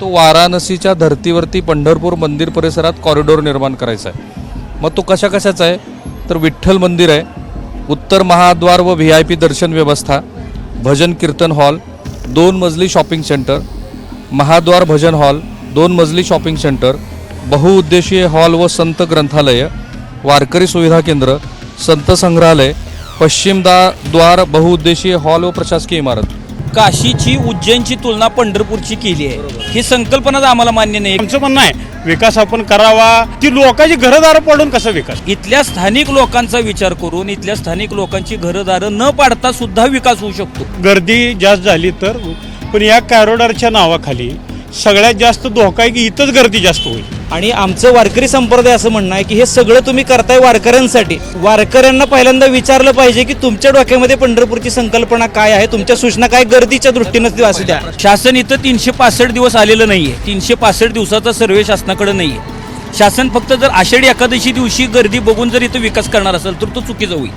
तो वाराणसीच्या धर्तीवरती पंढरपूर मंदिर परिसरात कॉरिडॉर निर्माण करायचा आहे। मग तो कशाचा आहे तर विठ्ठल मंदिर आहे, उत्तर महाद्वार व VIP दर्शन व्यवस्था, भजन कीर्तन हॉल, 2 मजली शॉपिंग सेंटर, महाद्वार भजन हॉल, 2 मजली शॉपिंग सेंटर, बहुउद्देशीय हॉल व संत ग्रंथालय, वारकरी सुविधा केंद्र, संत संग्रहालय, पश्चिम द्वार बहुउद्देशीय हॉल व प्रशासकीय इमारत। काशीची उज्जैनची तुलना पंढरपूरची केली आहे, ही संकल्पना आम्हाला मान्य नाही। आमचं म्हणणं आहे विकास आपण करावा, ती लोकांची घरदारं पडून कसा विकास। इथल्या स्थानिक लोकांचा विचार करून इथल्या स्थानिक लोकांची घरदारं न पाडता सुद्धा विकास होऊ शकतो। गर्दी जास्त झाली तर, पण या कॉरिडॉरच्या नावाखाली सगळ्यात जास्त धोका आहे की इथंच गर्दी जास्त होईल। आणि आमचं वारकरी संप्रदाय असं म्हणणं आहे की हे सगळं तुम्ही करताय वारकऱ्यांसाठी। वारकऱ्यांना पहिल्यांदा विचारलं पाहिजे की तुमच्या डोक्यामध्ये पंढरपूरची संकल्पना काय आहे, तुमच्या सूचना काय, गर्दीच्या दृष्टीनं असू द्या। शासन इथं 365 दिवस आलेलं नाहीये, 365 दिवसाचा सर्वे शासनाकडे नाहीये। शासन फक्त जर आषाढी एकादशी दिवशी गर्दी बघून जर इथं विकास करणार असेल तर तो चुकीचं होईल।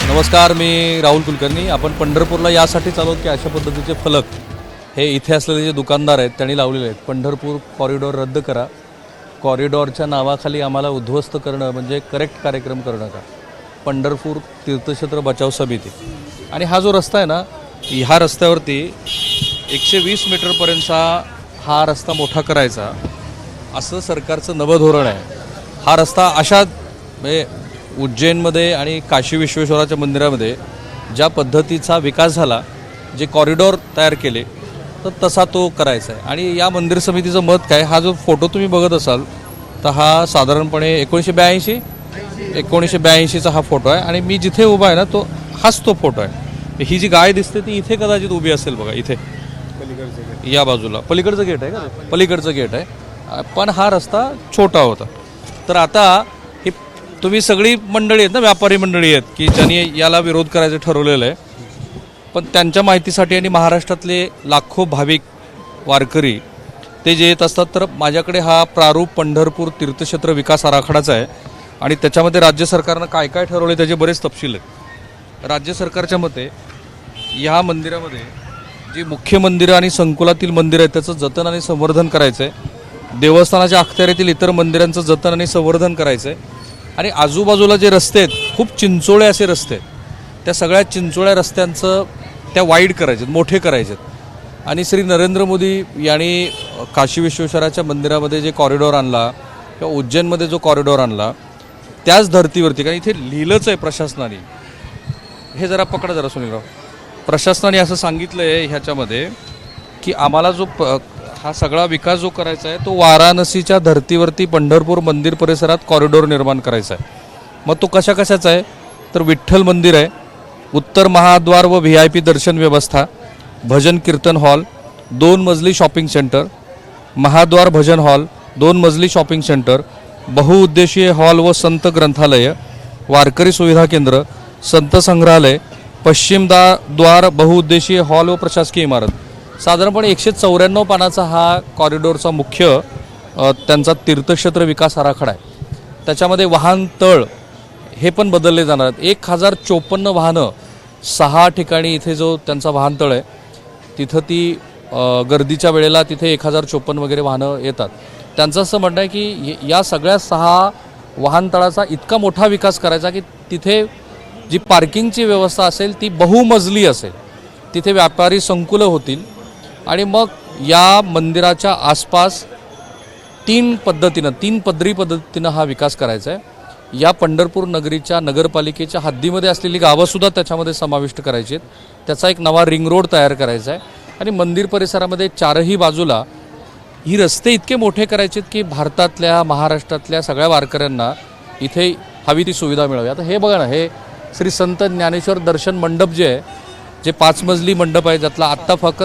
नमस्कार, मी राहुल कुलकर्णी। आपण पंढरपूरला यासाठी चालू की अशा पद्धतीचे फलक हे इथे असलेले जे दुकानदार आहेत त्यांनी लावलेले आहेत। पंढरपूर कॉरिडॉर रद्द करा, कॉरिडॉरच्या नावाखाली आम्हाला उद्ध्वस्त करणं म्हणजे करेक्ट कार्यक्रम करणं का, पंढरपूर तीर्थक्षेत्र बचाव समिती। आणि हा जो रस्ता आहे ना, ह्या रस्त्यावरती 120 मीटरपर्यंतचा हा रस्ता मोठा करायचा असं सरकारचं नवं धोरण आहे। हा रस्ता अशा म्हणजे उज्जैनमध्ये आणि काशी विश्वेश्वराच्या मंदिरामध्ये ज्या पद्धतीचा विकास झाला, जे कॉरिडॉर तयार केले, तर तसा तो करायचा आहे। आणि या मंदिर समितीचं मत काय, हा जो फोटो तुम्ही बघत असाल तर हा साधारणपणे 1982चा हा फोटो आहे। आणि मी जिथे उभा आहे ना तो हाच तो फोटो आहे। ही जी गाय दिसते ती इथे कदाचित उभी असेल बघा, इथे या बाजूला पलीकडचं गेट आहे का, पलीकडचं गेट आहे। पण हा रस्ता छोटा होता। तर आता हे तुम्ही सगळी मंडळी आहेत ना, व्यापारी मंडळी आहेत की ज्यांनी याला विरोध करायचं ठरवलेलं आहे, पण त्यांच्या माहितीसाठी आणि महाराष्ट्रातले लाखो भाविक वारकरी ते जे येत असतात, तर माझ्याकडे हा प्रारूप पंढरपूर तीर्थक्षेत्र विकास आराखडाचा आहे। आणि त्याच्यामध्ये राज्य सरकारनं काय काय ठरवले त्याचे बरेच तपशील आहेत। राज्य सरकारच्या मते ह्या मंदिरामध्ये जी मुख्य मंदिरं आणि संकुलातील मंदिरं आहेत त्याचं जतन आणि संवर्धन करायचं आहे। देवस्थानाच्या अखत्यारीतील इतर मंदिरांचं जतन आणि संवर्धन करायचं आहे। आणि आजूबाजूला जे रस्ते आहेत, खूप चिंचोळे असे रस्ते आहेत, त्या सगळ्या चिंचोळ्या रस्त्यांचं त्या वाईड करायचे, मोठे करायचे। आणि श्री नरेंद्र मोदी यांनी काशी विश्वेश्वराच्या मंदिरामध्ये जे कॉरिडॉर आणला किंवा उज्जैनमध्ये जो कॉरिडॉर आणला त्याच धर्तीवरती, कारण इथे लिहिलंच आहे प्रशासनाने, हे जरा पकडा जरा सुनीलराव, प्रशासनाने असं सांगितलं आहे ह्याच्यामध्ये की आम्हाला जो हा सगळा विकास जो करायचा आहे तो वाराणसीच्या धर्तीवरती पंढरपूर मंदिर परिसरात कॉरिडॉर निर्माण करायचा आहे। मग तो कशाचा आहे तर विठ्ठल मंदिर आहे, उत्तर महाद्वार व VIP दर्शन व्यवस्था, भजन कीर्तन हॉल, 2 मजली शॉपिंग सेंटर, महाद्वार भजन हॉल, 2 मजली शॉपिंग सेंटर, बहुउद्देशीय हॉल व संत ग्रंथालय, वारकरी सुविधा केंद्र, संत संग्रहालय, पश्चिम द्वार बहुउद्देशीय हॉल व प्रशासकीय इमारत। साधारणपणे 194 पानाचा हा कॉरिडॉरचा मुख्य त्यांचा तीर्थक्षेत्र विकास आराखडा आहे। त्याच्यामध्ये वाहनतळ हे पण बदलले जाणार आहेत। 1054 वाहनं 6 ठिकाणी इथे जो त्यांचा वाहनतळ आहे तिथं ती गर्दीच्या वेळेला तिथे 1054 वगैरे वाहनं येतात। त्यांचं असं म्हणणं आहे की या सगळ्या 6 वाहनतळाचा इतका मोठा विकास करायचा की तिथे जी पार्किंगची व्यवस्था असेल ती बहुमजली असेल, तिथे व्यापारी संकुलं होतील। आणि मग या मंदिराच्या आसपास 3 पदरी पद्धतीनं हा विकास करायचा आहे। या पंढरपूर नगरीच्या नगरपालिकेच्या हद्दीमध्ये असलेली गावंसुद्धा त्याच्यामध्ये समाविष्ट करायची आहेत। त्याचा एक नवा रिंग रोड तयार करायचा आहे। आणि मंदिर परिसरामध्ये 4ही बाजूला ही रस्ते इतके मोठे करायचे आहेत की भारतातल्या महाराष्ट्रातल्या सगळ्या वारकऱ्यांना इथे हवी ती सुविधा मिळावी। आता हे बघा ना, हे श्री संत ज्ञानेश्वर दर्शन मंडप जे आहे, जे 5 मजली मंडप आहे, त्यातला आत्ता फक्त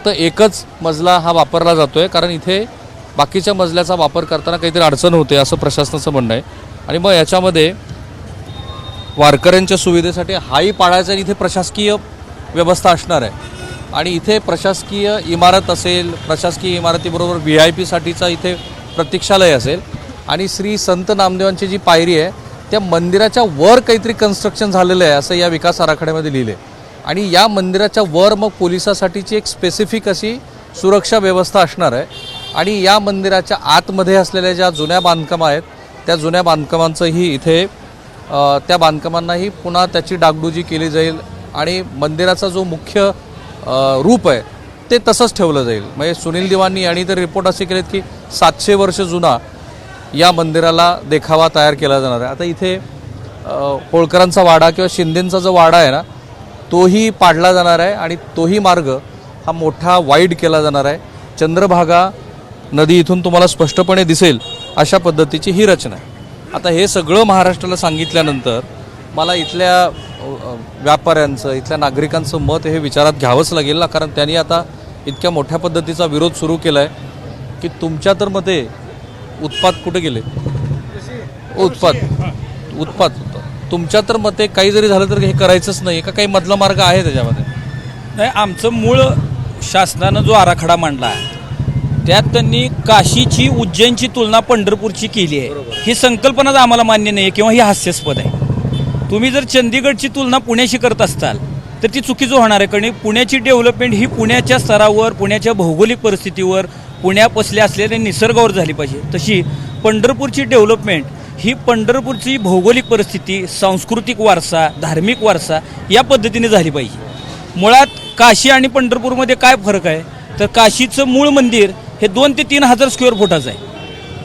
एकच मजला हा वापरला जातो आहे, कारण इथे बाकीच्या मजल्याचा वापर करताना काहीतरी अडचण होते असं प्रशासनाचं म्हणणं आहे। आणि मग याच्यामध्ये वारकऱ्यांच्या सुविधेसाठी हाही पाळायचा, इथे प्रशासकीय व्यवस्था असणार आहे। आणि इथे प्रशासकीय इमारत असेल, प्रशासकीय इमारतीबरोबर VIP इथे प्रतीक्षालय असेल। आणि श्री संत नामदेवांची जी पायरी आहे त्या मंदिराच्या वर काहीतरी कन्स्ट्रक्शन झालेलं आहे असं या विकास आराखड्यामध्ये लिहिले। आणि या मंदिराच्या वर मग पोलिसासाठीची एक स्पेसिफिक अशी सुरक्षा व्यवस्था असणार आहे आणि या मंदिराच्या आतमध्ये असलेल्या ज्या जुन्या बांधकामं आहेत त्या जुन्या बांधकामांचंही इथे त्या बांधकामांनाही पुन्हा त्याची डागडुजी केली जाईल आणि मंदिराचा जो मुख्य रूप आहे ते तसंच ठेवलं जाईल. म्हणजे सुनील दिवाननी आणि तर रिपोर्ट असे केलेत की 700 वर्ष जुना या मंदिराला देखावा तयार केला जाणार आहे. आता इथे होळकरांचा वाडा किंवा शिंदेंचा जो वाडा आहे ना तोही पाडला जाणार आहे आणि तोही मार्ग हा मोठा वाईड केला जाणार आहे. चंद्रभागा नदी इथून तुम्हाला स्पष्टपणे दिसेल अशा पद्धतीची ही रचना आहे. आता हे सगळं महाराष्ट्राला सांगितल्यानंतर मला इथल्या व्यापाऱ्यांचं इथल्या नागरिकांचं मत हे विचारात घ्यावंच लागेल ना, कारण त्यांनी आता इतक्या मोठ्या पद्धतीचा विरोध सुरू केला आहे की तुमच्या तर मते उत्पाद कुठे गेले उत्पाद तुमच्या तर मते काही जरी झालं तर हे करायचंच नाही का, काही मधला मार्ग आहे त्याच्यामध्ये? नाही, आमचं मूळ शासनानं जो आराखडा मांडला आहे त्यात त्यांनी काशीची उज्जैनची तुलना पंढरपूरची केली आहे. ही संकल्पनाच आम्हाला मान्य नाही किंवा ही हास्यास्पद आहे. तुम्ही जर चंदीगडची तुलना पुण्याशी करत असताल तर ती चुकीचं होणार आहे. कारण पुण्याची डेव्हलपमेंट ही पुण्याच्या स्तरावर पुण्याच्या भौगोलिक परिस्थितीवर पुण्यापासल्या असलेल्या निसर्गावर झाली पाहिजे. तशी पंढरपूरची डेव्हलपमेंट ही पंढरपूरची भौगोलिक परिस्थिती, सांस्कृतिक वारसा, धार्मिक वारसा या पद्धतीने झाली पाहिजे. मुळात काशी आणि पंढरपूरमध्ये काय फरक आहे तर काशीचं मूळ मंदिर हे 2 ते 3 हजार स्क्वेअर फुटाचं आहे.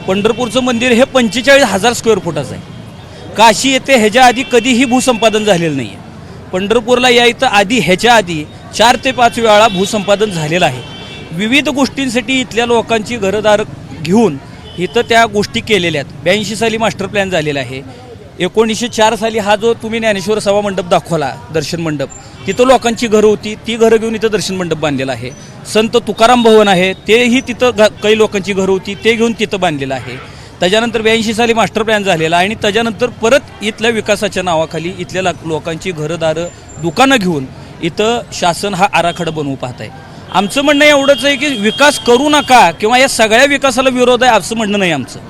पंढरपूरचं मंदिर हे 45,000 स्क्वेअर फुटाचं आहे. काशी येथे ह्याच्या आधी कधीही भूसंपादन झालेलं नाही आहे. पंढरपूरला यायचं आधी ह्याच्या आधी 4 ते 5 वेळा भूसंपादन झालेलं आहे. विविध गोष्टींसाठी इथल्या लोकांची घरदार घेऊन इथं त्या गोष्टी केलेल्या आहेत. 82 साली मास्टर प्लॅन झालेला आहे. 1904 साली हा जो तुम्ही ज्ञानेश्वर सभा मंडप दाखवला, दर्शन मंडप, तिथं लोकांची घरं होती, ती घरं घेऊन इथं दर्शन मंडप बांधलेला आहे. संत तुकाराम भवन आहे, तेही तिथं काही लोकांची घरं होती, ते घेऊन तिथं बांधलेलं आहे. त्याच्यानंतर 82 साली मास्टर प्लॅन झालेला आणि त्याच्यानंतर परत इथल्या विकासाच्या नावाखाली इथल्या लोकांची घरंदारं दुकानं घेऊन इथं शासन हा आराखडा बनवू पाहत आहे. आमचं म्हणणं एवढंच आहे की विकास करू नका किंवा या सगळ्या विकासाला विरोध आहे असं म्हणणं नाही आमचं.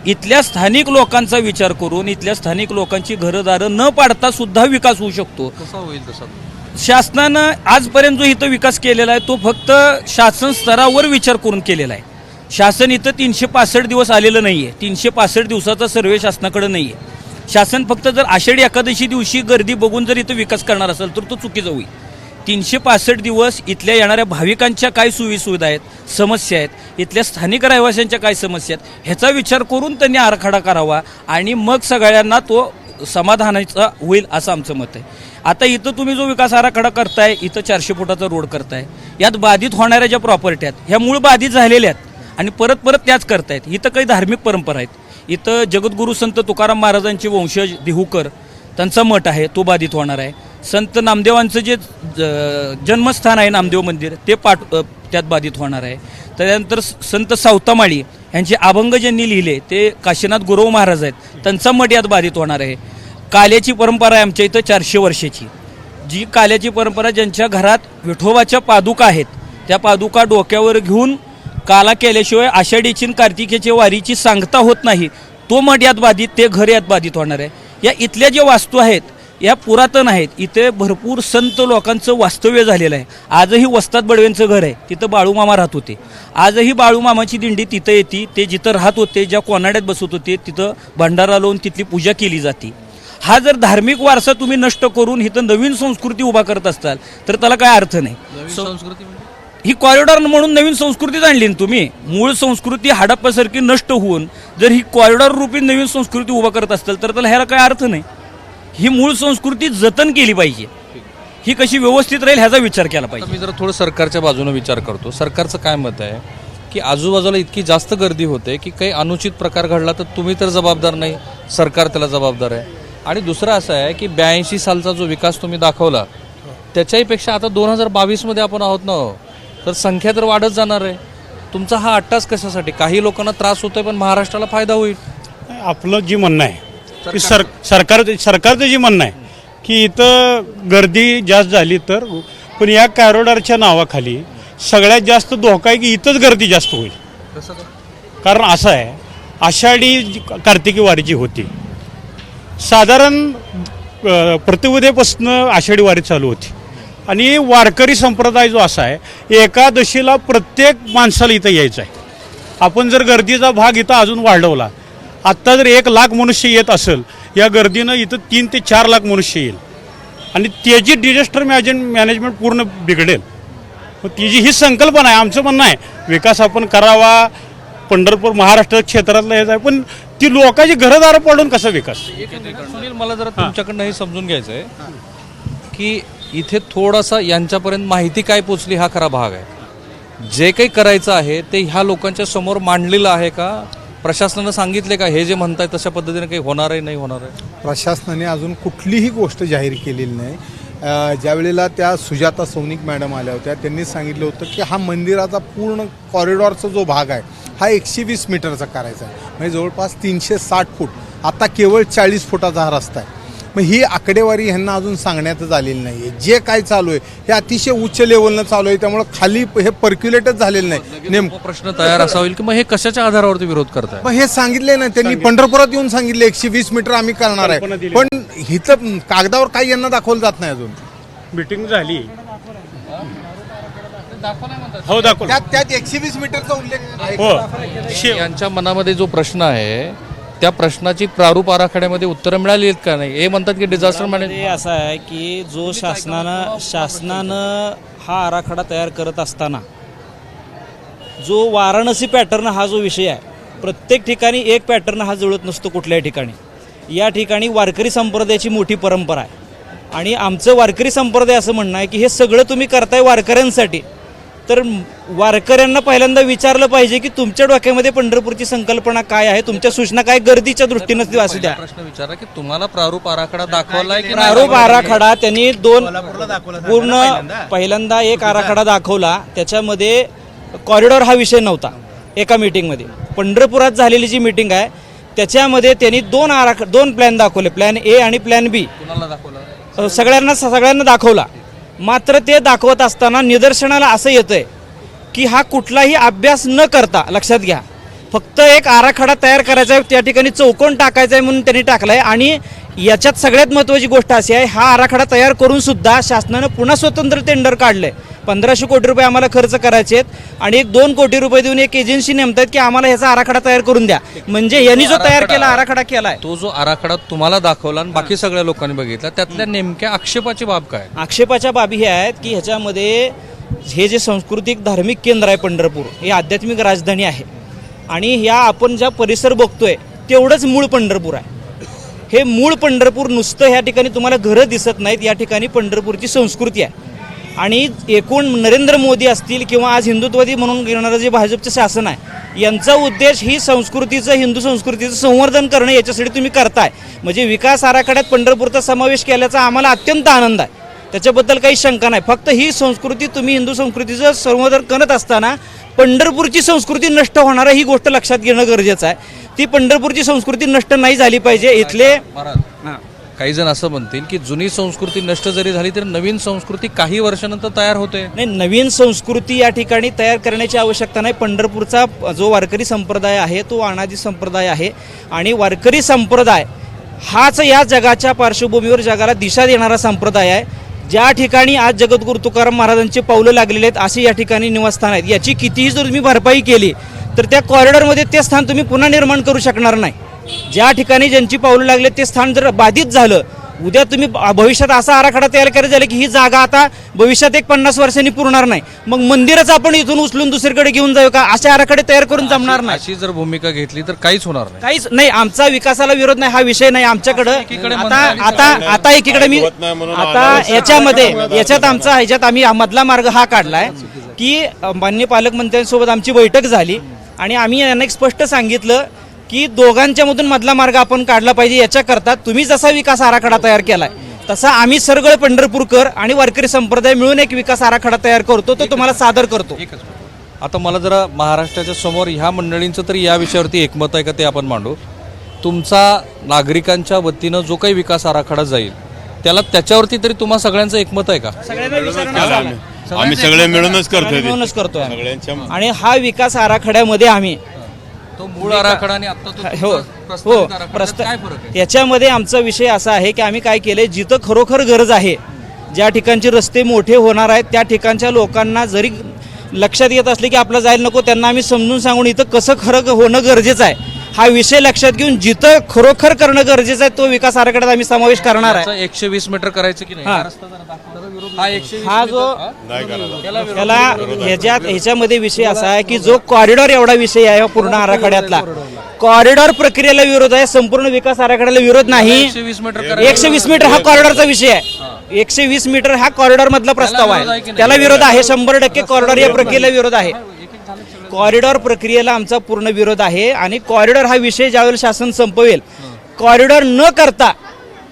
इथल्या स्थानिक लोकांचा विचार करून इथल्या स्थानिक लोकांची घरंदारं न पाडता सुद्धा विकास होऊ शकतो. कसा होईल तसा? शासनानं आजपर्यंत जो इथं विकास केलेला आहे तो फक्त शासन स्तरावर विचार करून केलेला आहे. शासन इथं 365 दिवस आलेलं नाही आहे. 365 दिवसाचा सर्वे शासनाकडे नाही आहे. शासन फक्त जर आषाढी एकादशी दिवशी गर्दी बघून जर इथं विकास करणार असेल तर तो चुकीचं होईल. 365 दिवस इथल्या येणाऱ्या भाविकांच्या काय सोयीसुविधा आहेत, समस्या आहेत, इथल्या स्थानिक रहिवाशांच्या काय समस्या आहेत ह्याचा विचार करून त्यांनी आराखडा करावा आणि मग सगळ्यांना तो समाधानाचा होईल असं आमचं मत आहे. आता इथं तुम्ही जो विकास आराखडा करताय, इथं 400 फुटाचा रोड करताय, यात बाधित होणाऱ्या ज्या प्रॉपर्टी आहेत ह्या मूळ बाधित झालेल्या आहेत आणि परत त्याच करतायत. इथं काही धार्मिक परंपरा आहेत. इथं जगद्गुरू संत तुकाराम महाराजांचे वंशज देहूकर त्यांचा मठ आहे, तो बाधित होणार आहे. संत नामदेवांचं जे जन्मस्थान आहे नामदेव मंदिर ते त्यात बाधित होणार आहे. त्यानंतर संत सावतामाळी यांचे अभंग ज्यांनी लिहिले ते काशीनाथ गुरव महाराज आहेत, त्यांचा मठ यात बाधित होणार आहे. काल्याची परंपरा आहे आमच्या इथं 400 वर्षाची. जी काल्याची परंपरा ज्यांच्या घरात विठोबाच्या पादुका आहेत त्या पादुका डोक्यावर घेऊन काला केल्याशिवाय आषाढीची कार्तिकेची वारीची सांगता होत नाही, तो मठ यात बाधित, ते घर यात बाधित होणार आहे. या इथल्या ज्या वास्तू आहेत या पुरातन आहेत. इथे भरपूर संत लोकांचं वास्तव्य झालेलं आहे. आजही वस्ताद बडवेंचं घर आहे, तिथं बाळूमामा राहत होते. आजही बाळूमामाची दिंडी तिथं येते. ते जिथं राहत होते, ज्या कोनाड्यात बसत होते तिथं भंडारा लावून तिथली पूजा केली जाते. हा जर धार्मिक वारसा तुम्ही नष्ट करून इथं नवीन संस्कृती उभा करत असताल तर त्याला काय अर्थ नाही. संस्कृती ही कॉरिडॉर म्हणून नवीन संस्कृतीच आणली ना तुम्ही. मूळ संस्कृती हडप्पासारखी नष्ट होऊन जर ही कॉरिडॉर रूपी नवीन संस्कृती उभा करत असताल तर त्याला ह्याला काय अर्थ नाही. ही मूळ संस्कृती जतन केली पाहिजे, ही कशी व्यवस्थित राहील ह्याचा विचार केला पाहिजे. मी जरा थोडं सरकारच्या बाजूने विचार करतो. सरकारचं काय मत आहे की आजूबाजूला इतकी जास्त गर्दी होते की काही अनुचित प्रकार घडला तर तुम्ही तर जबाबदार नाही, सरकार त्याला जबाबदार आहे. आणि दुसरं असं आहे की 82 सालचा जो विकास तुम्ही दाखवला त्याच्याही पेक्षा आता 2022 मध्ये आपण आहोत ना, तर संख्या तर वाढत जाणार आहे. तुमचा हा अट्टास कशासाठी? काही लोकांना त्रास होतोय पण महाराष्ट्राला फायदा होईल. आपलं जी म्हणणं आहे की सरकारचं जे म्हणणं आहे की इथं गर्दी जास्त झाली तर, पण या कॉरिडॉरच्या नावाखाली सगळ्यात जास्त धोका आहे की इथंच गर्दी जास्त होईल. कारण असं आहे, आषाढी कार्तिकी वारीची होती, साधारण प्रतिउदयापासून आषाढी वारी चालू होती आणि वारकरी संप्रदाय जो असा आहे एकादशीला प्रत्येक माणसाला इथं यायचं आहे. आपण जर गर्दीचा भाग इथं अजून वाढवला, आत्ता जर 1 लाख मनुष्य येत असेल, या गर्दीनं इथं 3 ते 4 लाख मनुष्य येईल आणि त्याची डिझास्टर मॅनेजमेंट पूर्ण बिघडेल. मग तिची ही संकल्पना आहे. आमचं म्हणणं आहे विकास आपण करावा, पंढरपूर महाराष्ट्र क्षेत्रातला हेच आहे, पण ती लोकांची घरदारं पडून कसा विकास. सुनील, मला जरा तुमच्याकडनं हे समजून घ्यायचं आहे की इथे थोडासा यांच्यापर्यंत माहिती काय पोचली हा खरा भाग आहे. जे काही करायचं आहे ते ह्या लोकांच्या समोर मांडलेलं आहे का? प्रशासनानं सांगितले का हे जे म्हणताय तशा पद्धतीने काही होणार आहे, नाही होणार आहे? प्रशासनाने अजून कुठलीही गोष्ट जाहीर केलेली नाही. ज्या वेळेला त्या सुजाता सौनिक मॅडम आल्या होत्या त्यांनी सांगितलं होतं की हा मंदिराचा पूर्ण कॉरिडॉरचा जो भाग आहे हा 120 मीटरचा करायचा आहे, म्हणजे जवळपास 360 फूट. आता केवळ 40 फुटाचा हा रस्ता आहे. मग ही आकडेवारी ह्यांना अजून सांगण्यातच आलेली नाही आहे. जे काय चालू आहे हे अतिशय उच्च लेवलनं चालू आहे, त्यामुळे खाली हे पर्क्युलेटच झालेलं नाही. नेमकं प्रश्न तयार असा होईल की मग हे कशाच्या आधारावरती विरोध करताय? मग हे सांगितले ना त्यांनी, पंढरपुरात येऊन सांगितले 120 मीटर आम्ही करणार आहे, पण इथं कागदावर काही यांना दाखवलं जात नाही अजून. मीटिंग झाली हो, दाखवलं त्यात 120 मीटरचा उल्लेख आहे. हो. यांच्या मनामध्ये जो प्रश्न आहे त्या प्रश्नाची प्रारूप आराखड्यामध्ये उत्तरं मिळाली आहेत का नाही? हे म्हणतात की डिझास्टर मॅनेजमेंट असं आहे की जो शासनानं हा आराखडा तयार करत असताना जो वाराणसी पॅटर्न हा जो विषय आहे, प्रत्येक ठिकाणी एक पॅटर्न हा जुळत नसतो कुठल्याही ठिकाणी. या ठिकाणी वारकरी संप्रदायाची मोठी परंपरा आहे आणि आमचं वारकरी संप्रदाय असं म्हणणं आहे की हे सगळं तुम्ही करताय वारकऱ्यांसाठी, तर वारकऱ्यांना पहिल्यांदा विचारलं पाहिजे की तुमच्या डोक्यामध्ये पंढरपूरची संकल्पना काय आहे, तुमच्या सूचना काय गर्दीच्या दृष्टीनं असू द्या. प्रश्न विचारा की तुम्हाला प्रारूप आराखडा दाखवलाय की प्रारूप आराखडा त्यांनी पूर्ण पहिल्यांदा एक आराखडा दाखवला, त्याच्यामध्ये कॉरिडॉर हा विषय नव्हता. एका मीटिंगमध्ये पंढरपुरात झालेली जी मीटिंग आहे त्याच्यामध्ये त्यांनी 2 प्लॅन दाखवले, प्लॅन ए आणि प्लॅन बी. कुणाला दाखवलं? सगळ्यांना दाखवला. मात्र ते दाखवत असताना निदर्शनाला असं येतंय की हा कुठलाही अभ्यास न करता, लक्षात घ्या, फक्त एक आराखडा तयार करायचा आहे, त्या ठिकाणी चौकोन टाकायचा आहे म्हणून त्यांनी टाकलाय. आणि याच्यात सगळ्यात महत्त्वाची गोष्ट अशी आहे, हा आराखडा तयार करून सुद्धा शासनानं पुन्हा स्वतंत्र टेंडर काढलंय. 1500 कोटी रुपये आम्हाला खर्च करायचे आहेत आणि 2 कोटी रुपये देऊन एक एजन्सी नेमतायत की आम्हाला ह्याचा आराखडा तयार करून द्या. म्हणजे यांनी जो तयार केला आराखडा केलाय, तो जो आराखडा तुम्हाला दाखवला आणि बाकी सगळ्या लोकांनी बघितला, त्यातल्या नेमक्या आक्षेपाची बाब काय? आक्षेपाच्या बाबी हे आहेत की ह्याच्यामध्ये हे जे सांस्कृतिक धार्मिक केंद्र आहे पंढरपूर, हे आध्यात्मिक राजधानी आहे आणि ह्या आपण ज्या परिसर बघतोय तेवढंच मूळ पंढरपूर आहे. हे मूळ पंढरपूर नुसतं ह्या ठिकाणी तुम्हाला घरं दिसत नाहीत, या ठिकाणी पंढरपूरची संस्कृती आहे. आणि एकूण नरेंद्र मोदी असतील किंवा आज हिंदुत्ववादी म्हणून घेणारं जे भाजपचं शासन आहे, यांचा उद्देश ही संस्कृतीचं, हिंदू संस्कृतीचं संवर्धन करणं, याच्यासाठी तुम्ही करताय. म्हणजे विकास आराखड्यात पंढरपूरचा समावेश केल्याचा आम्हाला अत्यंत आनंद आहे, त्याच्याबद्दल काही शंका नाही. फक्त ही संस्कृती तुम्ही हिंदू संस्कृतीचं संवर्धन करत असताना पंढरपूरची संस्कृती नष्ट होणार ही गोष्ट लक्षात घेणं गरजेचं आहे. ती पंढरपूरची संस्कृती नष्ट नाही झाली पाहिजे. इथले काही जण असं म्हणतील की जुनी संस्कृती नष्ट जरी झाली तरी नवीन संस्कृती काही वर्षानंतर तयार होते. नाही, नवीन संस्कृती या ठिकाणी तयार करण्याची आवश्यकता नाही. पंढरपूरचा जो वारकरी संप्रदाय आहे तो अनादी संप्रदाय आहे आणि वारकरी संप्रदाय हाच या जगाच्या पार्श्वभूमीवर जगाला दिशा देणारा संप्रदाय आहे. ज्या ठिकाणी आज जगद्गुरू तुकाराम महाराजांची पावलं लागलेली आहेत असे या ठिकाणी निवासस्थान आहेत. याची कितीही जर तुम्ही भरपाई केली तर त्या कॉरिडॉरमध्ये ते स्थान तुम्ही पुन्हा निर्माण करू शकणार नाही. ज्या ठिकाणी ज्यांची पावलं लागले ते स्थान जर बाधित झालं, उद्या तुम्ही भविष्यात असा आराखडा तयार करायचा झाला की ही जागा आता भविष्यात 50 वर्षांनी पुरणार नाही, मग मंदिरच आपण इथून उचलून दुसरीकडे घेऊन जाऊ का? असे आराखडे तयार करून जमणार नाही. अशी जर भूमिका घेतली तर काहीच होणार नाही. काहीच नाही. आमचा विकासाला विरोध नाही, हा विषय नाही आमच्याकडं. आता एकीकडे मी आता ह्याच्यात आम्ही मधला मार्ग हा काढलाय की माननीय पालकमंत्र्यांसोबत आमची बैठक झाली आणि आम्ही यांना एक स्पष्ट सांगितलं की दोघांच्या मधून मधला मार्ग आपण काढला पाहिजे. याच्याकरता तुम्ही जसा विकास आराखडा तयार केलाय तसा आम्ही सगळे पंढरपूरकर आणि वारकरी संप्रदाय मिळून एक विकास आराखडा तयार करतो, तो तुम्हाला सादर करतो. आता मला जरा महाराष्ट्राच्या समोर ह्या मंडळींचं तरी या विषयावरती एकमत आहे का ते आपण मांडू. तुमचा नागरिकांच्या वतीनं जो काही विकास आराखडा जाईल त्याच्यावरती तरी तुम्हा सगळ्यांचं एकमत आहे का? आम्ही सगळे मिळूनच करतोय आणि हा विकास आराखड्यामध्ये आम्ही तो मूळ आराखडा आणि आता याच्यामध्ये आमचा विषय असा आहे की आम्ही काय केलंय, जिथं खरोखर गरज आहे, ज्या ठिकाणचे रस्ते मोठे होणार आहेत त्या ठिकाणच्या लोकांना जरी लक्षात येत असले की आपलं जायला नको, त्यांना आम्ही समजून सांगून इथं कसं खरं होणं गरजेचं आहे हा विषय लक्षात घेऊन जिथं खरोखर करणं गरजेचं आहे तो विकास आराखड्यात आम्ही समावेश करणार आहे. 120 मीटर करायचं की नाही हा. हा रस्ता जरा दाखवा. हा 120 हा जो नाही करायला त्याला ह्याच्यामध्ये विषय असा आहे की जो कॉरिडॉर एवढा विषय आहे पूर्ण आराखड्यातला, कॉरिडॉर प्रक्रियेला विरोध आहे, संपूर्ण विकास आराखड्याला विरोध नाही. 120 मीटर करायचं. 120 मीटर हा कॉरिडॉरचा विषय आहे. 120 मीटर हा कॉरिडॉर मधला प्रस्ताव आहे, त्याला विरोध आहे. 100% कॉरिडॉर या प्रक्रियेला विरोध आहे. कॉरिडॉर प्रक्रियेला आमचा पूर्ण विरोध आहे आणि कॉरिडॉर हा विषय ज्यावेळेला शासन संपवेल, कॉरिडॉर न करता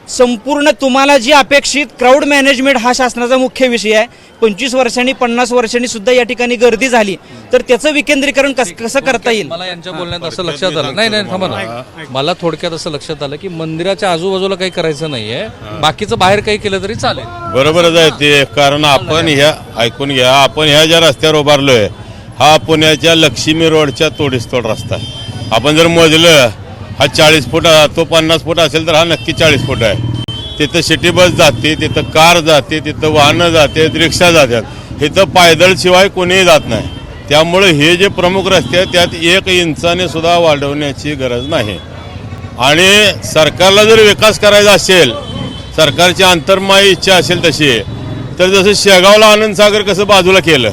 संपूर्ण तुम्हाला जी अपेक्षित क्राऊड मॅनेजमेंट हा शासनाचा मुख्य विषय आहे. 25 वर्षांनी 50 वर्षांनी सुद्धा या ठिकाणी गर्दी झाली तर त्याचं विकेंद्रीकरण कसं करता येईल. मला यांच्या बोलण्यात असं लक्षात आलं नाही थांबा ना, मला थोडक्यात असं लक्षात आलं की मंदिराच्या आजूबाजूला काही करायचं नाहीये, बाकीचं बाहेर काही केलं तरी चालेल. बरोबरच आहे ते. कारण आपण ह्या ऐकून घ्या, आपण ह्या ज्या रस्त्यावर उभारलोय हा पुण्याच्या लक्ष्मी रोडच्या तोडीस-तोड रस्ता आहे. आपण जर मोजलं हा 40 फूट, तो 50 फूट असेल तर हा नक्की 40 फूट आहे. तिथं सिटी बस जाते, तिथं कार जाते, तिथं वाहनं जाते, रिक्षा जातात, इथं पायदळ शिवाय कोणीही जात नाही. त्यामुळे हे जे प्रमुख रस्ते आहेत त्यात 1 इंचाने सुद्धा वाढवण्याची गरज नाही. आणि सरकारला जर विकास करायचा असेल, सरकारची अंतर्माई इच्छा असेल तशी, तर जसं शेगावला आनंदसागर कसं बाजूला केलं,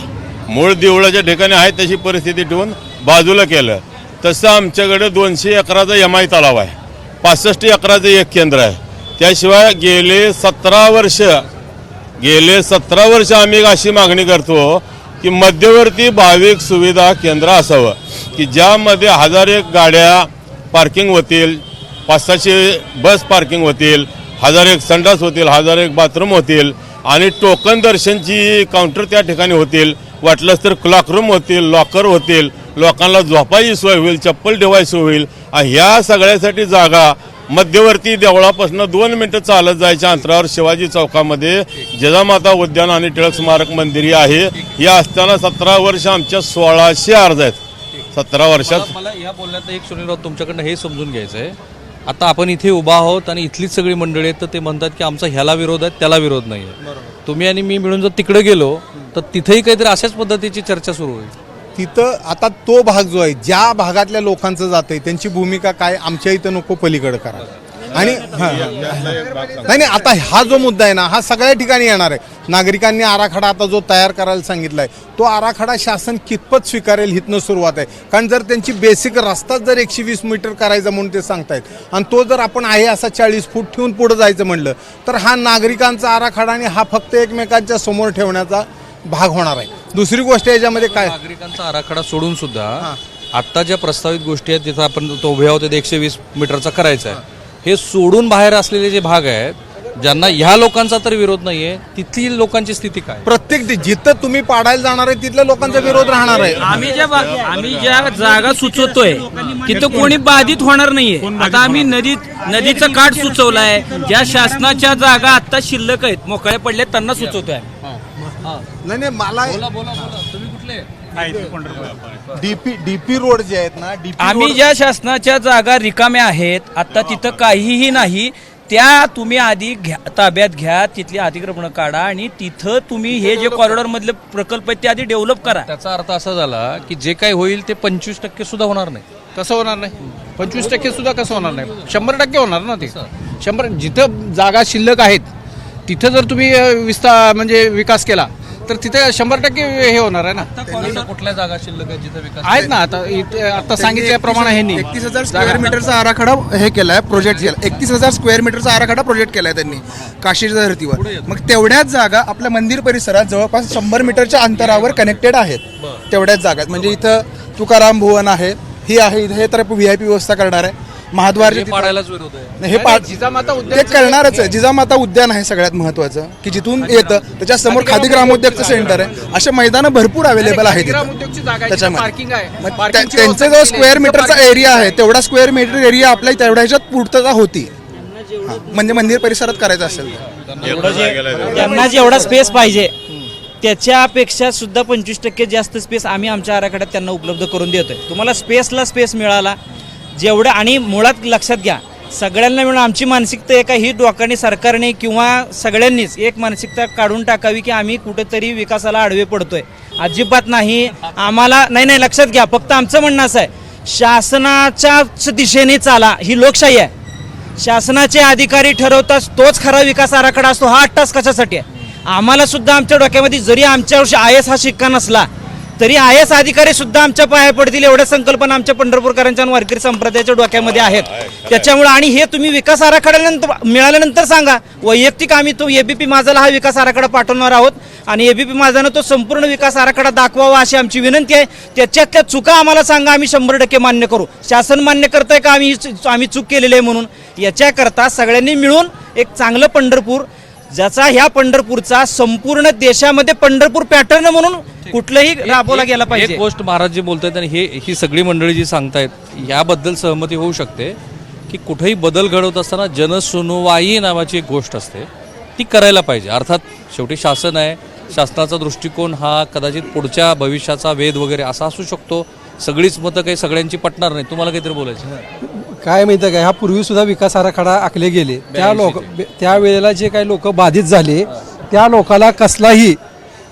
मूळ देवळाच्या ठिकाणी आहे तशी परिस्थिती ठेवून बाजूला केलं, तसं आमच्याकडे 200 एकराचा एम-आय तलाव आहे, 65 एकराचं एक केंद्र आहे. त्याशिवाय गेले 17 वर्ष आम्ही अशी मागणी करतो की मध्यवर्ती भाविक सुविधा केंद्र असावं की ज्यामध्ये 1001 गाड्या पार्किंग होतील, 500-600 बस पार्किंग होतील, 1001 संडास होतील, 1001 बाथरूम होतील आणि टोकन दर्शनची काउंटर त्या ठिकाणी होतील. वाटलंच तर क्लॉकरूम होतील, लॉकर होतील, लोकांना झोपायची सोय होईल, चप्पल ठेवायची सोय होईल. ह्या सगळ्यासाठी जागा मध्यवर्ती देवळापासून 2 मिनिटं चालत जायच्या अंतरावर शिवाजी चौकामध्ये जिजामाता उद्यान आणि टिळक स्मारक मंदिर आहे. या असताना 17 वर्ष आमच्या 1600 अर्ज आहेत. 17 वर्षात मला या बोलण्यात एक सुनील राऊत तुमच्याकडनं हे समजून घ्यायचं आहे. आता आपण इथे उभा आहोत आणि इथलीच सगळी मंडळी आहेत, तर ते म्हणतात की आमचा ह्याला विरोध आहे त्याला विरोध नाही आहे. तुम्ही आणि मी मिळून जर तिकडे गेलो तर तिथेही काहीतरी अशाच पद्धतीची चर्चा सुरू होईल. तिथं आता तो भाग जो आहे ज्या भागातल्या लोकांचं जातंय त्यांची भूमिका काय, आमच्या इथं नको पलीकडे करा. आणि नाही आता हा जो मुद्दा आहे ना हा सगळ्या ठिकाणी येणार आहे. नागरिकांनी आराखडा आता जो तयार करायला सांगितलाय तो आराखडा शासन कितपत स्वीकारेल हितनं सुरुवात आहे. कारण जर त्यांची बेसिक रस्ताच जर 120 मीटर करायचा म्हणून ते सांगतायत आणि तो जर आपण आहे असा 40 फूट ठेवून पुढे जायचं म्हणलं तर हा नागरिकांचा आराखडा आणि हा फक्त एकमेकांच्या समोर ठेवण्याचा भाग होणार आहे. दुसरी गोष्ट याच्यामध्ये काय, नागरिकांचा आराखडा सोडून सुद्धा आता ज्या प्रस्तावित गोष्टी आहेत तिथं आपण तो उभे आहोत 120 मीटरचा करायचा आहे, हे सोडून बाहेर असलेले जे भाग आहेत ज्यांना ह्या लोकांचा तर विरोध नाहीये, तिथली लोकांची स्थिती काय? प्रत्येक जिथं तुम्ही पाडायला जाणार आहे तिथल्या लोकांचा विरोध राहणार आहे. आम्ही ज्या जागा सुचवतोय तिथं कोणी बाधित होणार नाहीये. आता आम्ही नदीचं काठ सुचवलाय, ज्या शासनाच्या जागा आता शिल्लक आहेत मोकळ्या पडल्या त्यांना सुचवतोय. नाही मला तुम्ही कुठले? डीपी रोड जे आहेत ना, आम्ही ज्या शासनाच्या जागा रिकाम्या आहेत आता तिथं काहीही नाही, त्या तुम्ही आधी ताब्यात घ्या, तिथली अतिक्रमण काढा आणि तिथं तुम्ही हे जे कॉरिडॉर मधले प्रकल्प आहेत ते आधी डेव्हलप करा. त्याचा अर्थ असा झाला की जे काही होईल ते 25% सुद्धा होणार नाही. कसं होणार नाही? 25% सुद्धा कसं होणार नाही? 100% होणार ना ते. 100 जिथं जागा शिल्लक आहेत तिथं जर तुम्ही म्हणजे विकास केला तर तिथे 100% हे होणार आहे ना. कुठल्या जागा शिल्लक आहे जिथे विकास आहेत ना. आता सांगितल्याप्रमाणे हे 31,000 स्क्वेअर मीटरचा आराखडा हे केलाय, प्रोजेक्ट केला. 31,000 स्क्वेअर मीटरचा आराखडा प्रोजेक्ट केलाय त्यांनी काशीच्या धर्तीवर. मग तेवढ्याच जागा आपल्या मंदिर परिसरात जवळपास 100 मीटरच्या अंतरावर कनेक्टेड आहेत. तेवढ्याच जागा आहेत. म्हणजे इथं तुकाराम भुवन आहे, ही आहे, हे तर VIP व्यवस्था करणार आहे. महाद्वार पाडायलाच विरोध आहे. हे जिजामाता ते करणारच आहे. जिजामाता उद्यान आहे सगळ्यात महत्वाचं की जिथून येतं त्याच्या समोर खादी ग्रामोद्योगचं सेंटर आहे. असे मैदानं भरपूर अवेलेबल आहेत त्याच्यामध्ये. पार्किंग आहे. मग त्यांचा जो स्क्वेअर मीटरचा एरिया आहे तेवढा स्क्वेअर मीटर एरिया आपल्या तेवढ्या ह्याच्यात पूर्तता होती. म्हणजे मंदिर परिसरात करायचं असेल त्यांना जेवढा स्पेस पाहिजे त्याच्यापेक्षा सुद्धा 25% जास्त स्पेस आम्ही आमच्या आराखड्यात त्यांना उपलब्ध करून देतोय. तुम्हाला स्पेस मिळाला जेवढं. आणि मुळात लक्षात घ्या सगळ्यांना मिळून आमची मानसिकता आहे का ही डोकाने सरकारने किंवा सगळ्यांनीच एक मानसिकता काढून टाकावी की आम्ही कुठेतरी विकासाला आडवे पडतोय. अजिबात नाही. आम्हाला नाही लक्षात घ्या, फक्त आमचं म्हणणं असं आहे, शासनाच्याच दिशेने चाला. ही लोकशाही आहे. शासनाचे अधिकारी ठरवतात तोच खरा विकास आराखडा असतो. हा 8 तास कशासाठी आहे? आम्हाला सुद्धा आमच्या डोक्यामध्ये जरी आमच्यावर आयएस हा शिक्का नसला तरी आयएस अधिकारी सुद्धा आमच्या पाया पडतील एवढ्या संकल्पना आमच्या पंढरपूरकरांच्या आणि वारकरी संप्रदायाच्या डोक्यामध्ये आहेत. त्याच्यामुळे आणि हे तुम्ही विकास आराखड्यानंतर मिळाल्यानंतर सांगा. वैयक्तिक आम्ही तो एबीपी माझाला हा विकास आराखडा पाठवणार आहोत आणि एबीपी माझानं तो संपूर्ण विकास आराखडा दाखवावा अशी आमची विनंती आहे. त्याच्यातल्या चुका आम्हाला सांगा, आम्ही 100% मान्य करू. शासन मान्य करतंय का आम्ही चूक केलेली आहे म्हणून? याच्याकरता सगळ्यांनी मिळून एक चांगलं पंढरपूर, ज्याचा ह्या पंढरपूरचा संपूर्ण देशामध्ये पंढरपूर पॅटर्न म्हणून कुठलंही राबवला गेला पाहिजे. एक गोष्ट महाराज जी बोलतायत आणि ही सगळी मंडळी जी सांगतायत याबद्दल सहमती होऊ शकते की कुठेही बदल घडवत असताना जनसुनवाई नावाची एक गोष्ट असते, ती करायला पाहिजे. अर्थात शेवटी शासन आहे, शासनाचा दृष्टिकोन हा कदाचित पुढच्या भविष्याचा वेध वगैरे असा असू शकतो. सगळीच मतं काही सगळ्यांची पटणार नाही. तुम्हाला काहीतरी बोलायचं काय माहिती आहे का, ह्या पूर्वी सुद्धा विकास आराखडा आखले गेले. त्यावेळेला जे काही लोक बाधित झाले त्या लोकांना कसलाही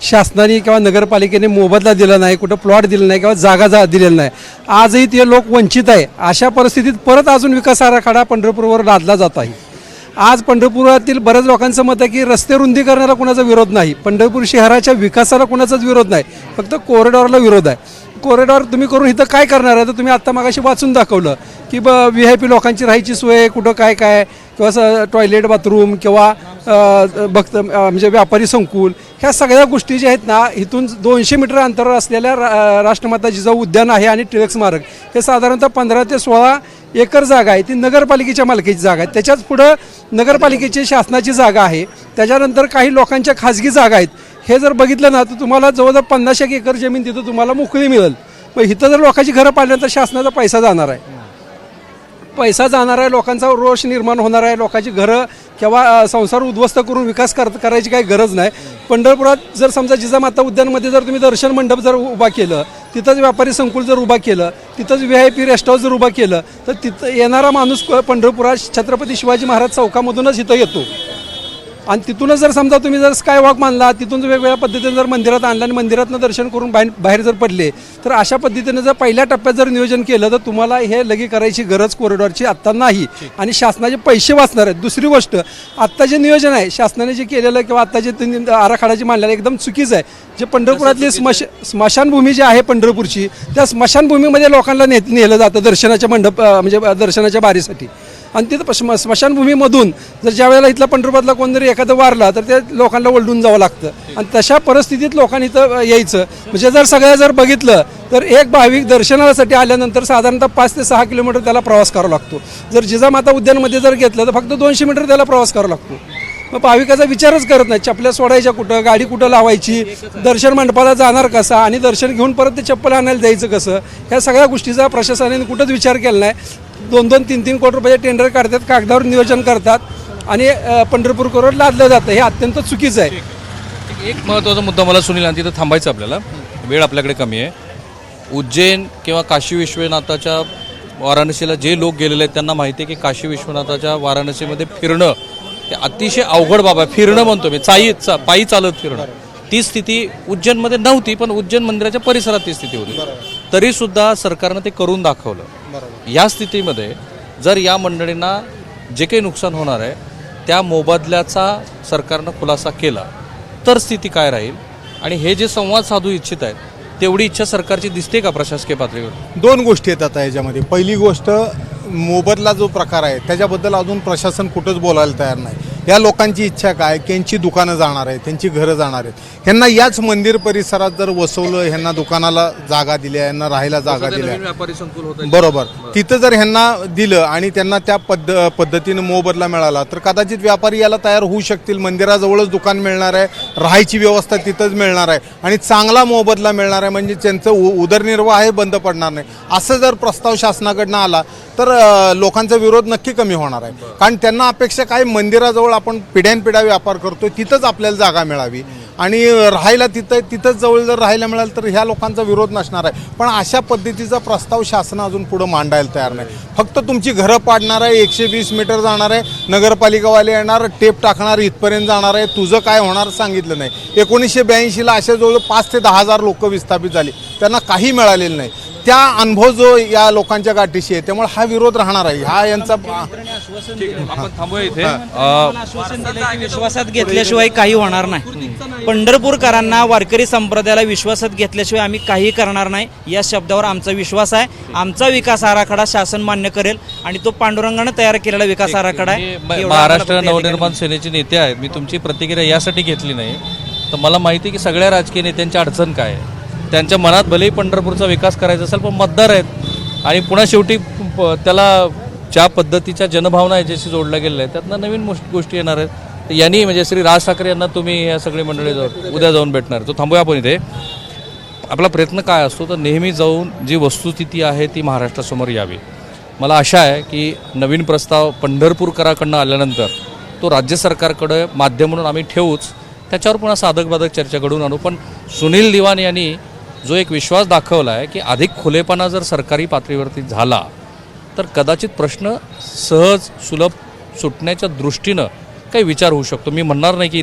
शासनाने किंवा नगरपालिकेने मोबदला दिला नाही, कुठं प्लॉट दिला नाही किंवा जागा दिलेला नाही. आजही ते लोक वंचित आहे. अशा परिस्थितीत परत अजून विकास आराखडा पंढरपूरवर लादला जात आहे. आज पंढरपुरातील बऱ्याच लोकांचं मत आहे की रस्ते रुंदीकरणाला कुणाचा विरोध नाही, पंढरपूर शहराच्या विकासाला कुणाचाच विरोध नाही, फक्त कॉरिडॉरला विरोध आहे. कॉरिडॉर तुम्ही करून इथं काय करणार आहे? तर तुम्ही आत्ता मागाशी वाचून दाखवलं की VIP लोकांची राहायची सोय कुठं काय किंवा टॉयलेट बाथरूम किंवा म्हणजे व्यापारी संकुल, ह्या सगळ्या गोष्टी ज्या आहेत ना, इथून 200 मीटर अंतरावर असलेल्या राष्ट्रमाता जिजाऊ उद्यान आहे आणि टिळक स्मारक, हे साधारणतः 15 ते 16 एकर जागा आहे. ती नगरपालिकेच्या मालकीची जागा आहे. त्याच्याच पुढं नगरपालिकेची शासनाची जागा आहे. त्याच्यानंतर काही लोकांच्या खाजगी जागा आहेत. हे जर बघितलं ना तर तुम्हाला जवळजवळ 50 एकर जमीन तिथं तुम्हाला मोकळी मिळेल. पण इथं जर लोकांची घरं पाडल्यानंतर शासनाचा पैसा जाणार आहे, लोकांचा रोष निर्माण होणार आहे. लोकांची घरं किंवा संसार उद्ध्वस्त करून विकास करायची काही गरज नाही. पंढरपुरात जर समजा जिजामाता उद्यानमध्ये जर तुम्ही दर्शन मंडप जर उभा केलं, तिथंच व्यापारी संकुल जर उभा केलं, तिथंच VIP रेस्ट हाऊस जर उभा केलं, तर तिथं येणारा माणूस पंढरपुरात छत्रपती शिवाजी महाराज चौकामधूनच इथं येतो. आणि तिथूनच जर समजा तुम्ही जर स्काय वॉक मानला, तिथून वेगवेगळ्या पद्धतीने जर मंदिरात आणलं आणि मंदिरातनं दर्शन करून बाहेर जर पडले, तर अशा पद्धतीने जर पहिल्या टप्प्यात जर नियोजन केलं तर तुम्हाला हे लगे करायची गरज कॉरिडॉरची आत्ता नाही आणि शासनाचे पैसे वाचणार आहेत. दुसरी गोष्ट, आत्ता जे नियोजन आहे शासनाने जे केलेलं किंवा आत्ता जे आराखडा जे मांडलेला एकदम चुकीचं आहे. जे पंढरपुरातली स्मशानभूमी जी आहे पंढरपूरची, त्या स्मशानभूमीमध्ये लोकांना नेलं जातं दर्शनाच्या म्हणजे दर्शनाच्या बारीसाठी. आणि तिथं स्मशानभूमीमधून जर ज्या वेळेला इथला पंढरपुरातला कोणतरी एखादं वारला तर त्या लोकांना ओलडून जावं लागतं. आणि तशा परिस्थितीत लोकांनी इथं यायचं म्हणजे जर सगळ्या जर बघितलं तर एक भाविक दर्शनासाठी आल्यानंतर साधारणतः 5 ते 6 किलोमीटर त्याला प्रवास करावा लागतो. जर जिजामाता उद्यानमध्ये जर घेतलं तर फक्त 200 मीटर त्याला प्रवास करावा लागतो. मग भाविकाचा विचारच करत नाही, चपल्या सोडायच्या कुठं, गाडी कुठं लावायची, दर्शन मंडपाला जाणार कसा आणि दर्शन घेऊन परत ते चप्पल आणायला जायचं कसं, ह्या सगळ्या गोष्टीचा प्रशासनाने कुठंच विचार केला नाही. 2-2, 3-3 कोटी रुपयाचे टेंडर काढतात, कागदावर नियोजन करतात आणि पंढरपूरवर लादलं जातं. हे अत्यंत चुकीचं आहे. एक महत्त्वाचा मुद्दा मला सुनील, आणि तिथं थांबायचं आपल्याला, वेळ आपल्याकडे कमी आहे. उज्जैन किंवा काशी विश्वनाथाच्या वाराणसीला जे लोक गेलेले आहेत त्यांना माहिती आहे की काशी विश्वनाथाच्या वाराणसीमध्ये फिरणं ते अतिशय अवघड बाबा आहे. फिरणं म्हणतो मी, पायी चालत फिरणं, ती स्थिती उज्जैनमध्ये नव्हती, पण उज्जैन मंदिराच्या परिसरात ती स्थिती होती. तरी सुद्धा सरकारनं ते करून दाखवलं. या स्थितीमध्ये जर या मंडळींना जे काही नुकसान होणार आहे त्या मोबदल्याचा सरकारनं खुलासा केला तर स्थिती काय राहील, आणि हे जे संवाद साधू इच्छित आहेत तेवढी इच्छा सरकारची दिसते का प्रशासकीय पातळीवर? 2 गोष्टी येतात याच्यामध्ये. पहिली गोष्ट, मोबदला जो प्रकार आहे त्याच्याबद्दल अजून प्रशासन कुठंच बोलायला तयार नाही. या लोकांची इच्छा काय, त्यांची दुकानं जाणार आहेत, त्यांची घरं जाणार आहेत. ह्यांना याच मंदिर परिसरात जर वसवलं, ह्यांना दुकानाला जागा दिल्या, ह्यांना राहायला जागा दिल्या, व्यापारी संकुल होतं बरोबर, तिथं जर ह्यांना दिलं आणि त्यांना त्या पद्धतीनं मोबदला मिळाला तर कदाचित व्यापारी याला तयार होऊ शकतील. मंदिराजवळच दुकान मिळणार आहे, राहायची व्यवस्था तिथंच मिळणार आहे आणि चांगला मोबदला मिळणार आहे, म्हणजे त्यांचं उदरनिर्वाह हे बंद पडणार नाही. असं जर प्रस्ताव शासनाकडनं आला तर लोकांचा विरोध नक्की कमी होणार आहे. कारण त्यांना अपेक्षा काय, मंदिराजवळ आपण पिढ्यानपिढ्या व्यापार करतोय तिथंच आपल्याला जागा मिळावी आणि राहायला तिथंच जवळ जर राहायला मिळालं तर ह्या लोकांचा विरोध नसणार आहे. पण अशा पद्धतीचा प्रस्ताव शासन अजून पुढं मांडायला तयार नाही. फक्त तुमची घरं पाडणार आहे, 120 मीटर जाणार आहे, नगरपालिकावाले येणार, टेप टाकणार, इथपर्यंत जाणार आहे, तुझं काय होणार सांगितलं नाही. 1982ला अशा जवळ 5 ते 10 हजार लोक विस्थापित झाली, त्यांना काही मिळालेलं नाही. त्या अनुभव जो या लोकांच्या गाठीशी आहे, त्यामुळे हा विरोध राहणार आहे. हा यांचा आपण थांबूया इथे. आश्वासन दिलं की विश्वासात घेतल्याशिवाय काही होणार नाही. पंढरपूरकरांना, वारकरी संप्रदायाला विश्वासात घेतल्याशिवाय आम्ही काही करणार नाही या शब्दावर आमचा विश्वास आहे. आमचा विकास आराखडा शासन मान्य करेल आणि तो पांडुरंगाने तयार केलेला विकास आराखडा आहे. मी एवढा महाराष्ट्र आम्हाला नवनिर्माण सेनेचे नेते आहेत. मी तुमची प्रतिक्रिया यासाठी घेतली नाही तर मला माहिती की सगळ्या राजकीय नेत्यांची अडचण काय आहे. त्यांच्या मनात भलेही पंढरपूरचा विकास करायचा असेल पण मतदार आहेत आणि पुन्हा शेवटी त्याला ज्या पद्धतीच्या जनभावना याच्याशी जोडल्या गेलेल्या आहेत त्यातनं नवीन गोष्टी येणार आहेत. तर यांनी म्हणजे श्री राज ठाकरे यांना तुम्ही या सगळी मंडळी उद्या जाऊन भेटणार. तो थांबूया आपण इथे. आपला प्रयत्न काय असतो तर नेहमी जाऊन जी वस्तुस्थिती आहे ती महाराष्ट्रासमोर यावी. मला आशा आहे की नवीन प्रस्ताव पंढरपूरकराकडनं आल्यानंतर तो राज्य सरकारकडे माध्यम म्हणून आम्ही ठेवूच, त्याच्यावर पुन्हा साधक चर्चा घडवून आणू. पण सुनील दिवान यांनी जो एक विश्वास दाखवला आहे की अधिक खुलेपणा जर सरकारी पातळीवरती झाला तर कदाचित प्रश्न सहज सुलभ सुटण्याच्या दृष्टीनं काही विचार होऊ शकतो. मी म्हणणार नाही की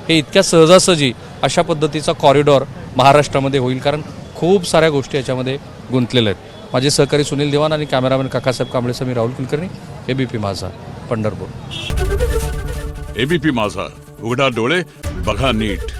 इतक्या सहजासहजी अशा पद्धतीचा कॉरिडॉर महाराष्ट्रामध्ये होईल, कारण खूप साऱ्या गोष्टी याच्यामध्ये गुंतलेल्या आहेत. माझे सहकारी सुनील दिवान आणि कॅमेरामॅन काकासाहेब कांबळेसह मी राहुल कुलकर्णी, एबीपी माझा, पंढरपूर. एबीपी माझा, उघडा डोळे बघा नीट.